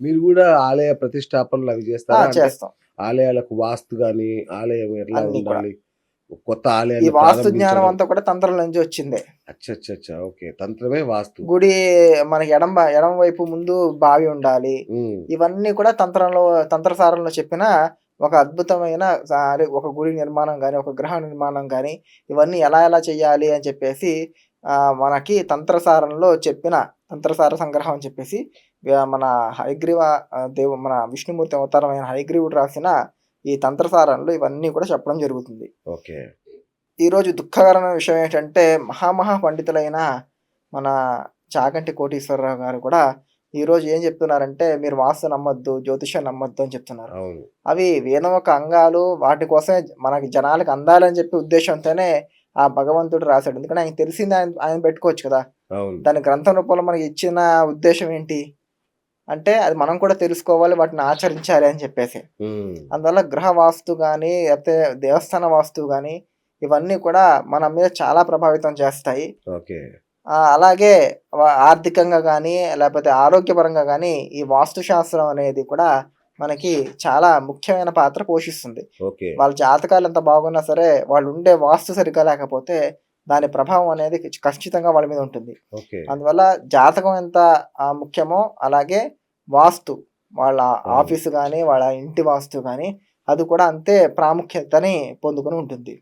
మీరు గూడా ఆలయ ప్రతిష్టాపనలు అవి జేస్తారా? అంటే చేస్తాం. ఆలయాలకు వాస్తు గాని, ఆలయం ఎట్లా అన్నీ కూడా. ఉండాలి? కొత్త ఈ ఆలయాన్ని వాస్తు జ్ఞానం ప్రారంభించడం. అంతా కూడా తంత్రం నుంచి వచ్చిందే. అచ్చచ్చచ్చా! ఓకే. తంత్రమే వాస్తు. గుడి మనకి ఎడమ వైపు ముందు బావి ఉండాలి. హ్మ్. ఇవన్నీ కూడా తంత్రసారంలో చెప్పిన ఒక అద్భుతమైన అదే ఒక గుడి నిర్మాణం గాని, ఒక గ్రహ నిర్మాణం గాని, ఇవన్నీ ఎలా ఎలా చేయాలి అని చెప్పేసి మనకి తంత్రసారంలో చెప్పిన తంత్రసార సంగ్రహం అని చెప్పేసి మన హయగ్రీవ మన విష్ణుమూర్తి అవతారమైన హయగ్రీవుడు రాసిన ఈ తంత్రసారంలో ఇవన్నీ కూడా చెప్పడం జరుగుతుంది. ఓకే. ఈరోజు దుఃఖకరమైన విషయం ఏంటంటే, మహా పండితులైన మన చాగంటి కోటీశ్వరరావు గారు కూడా ఈరోజు ఏం చెప్తున్నారంటే, మీరు వాస్తు నమ్మొద్దు, జ్యోతిష్యం నమ్మొద్దు అని చెప్తున్నారు. అవును. అవి వేదం యొక్క అంగాలు, వాటి కోసమే మనకి జనాలకి అందాలని చెప్పి ఉద్దేశ్యంతోనే ఆ భగవంతుడు రాసాడు. ఎందుకంటే ఆయనకి తెలిసింది ఆయన పెట్టుకోవచ్చు కదా! అవును. దాన్ని గ్రంథం రూపంలో మనకి ఇచ్చిన ఉద్దేశ్యం ఏంటి? అంటే అది మనం కూడా తెలుసుకోవాలి, వాటిని ఆచరించాలి అని చెప్పేసి. హ్మ్. అందువల్ల గృహ వాస్తు గాని, లేకపోతే దేవస్థాన వాస్తువు గాని, ఇవన్నీ కూడా మన మీద చాలా ప్రభావితం చేస్తాయి. ఓకే. అలాగే ఆర్థికంగా గాని, లేపోతే ఆరోగ్యపరంగా గాని, ఈ వాస్తు శాస్త్రం అనేది కూడా మనకి చాలా ముఖ్యమైన పాత్ర పోషిస్తుంది. ఓకే. వాళ్ళ జాతకాలు ఎంత బాగున్నా సరే, వాళ్ళు ఉండే వాస్తు సరిగ్గా లేకపోతే, దాని ప్రభావం అనేది ఖచ్చితంగా వాళ్ళ మీద ఉంటుంది. ఓకే. అందువల్ల జాతకం ఎంత ముఖ్యమో, అలాగే వాస్తు వాళ్ళ అవును. ఆఫీసు గాని, వాళ్ళ ఇంటి వాస్తు గాని, అది కూడా అంతే ప్రాముఖ్యతని పొందుకొని ఉంటుంది.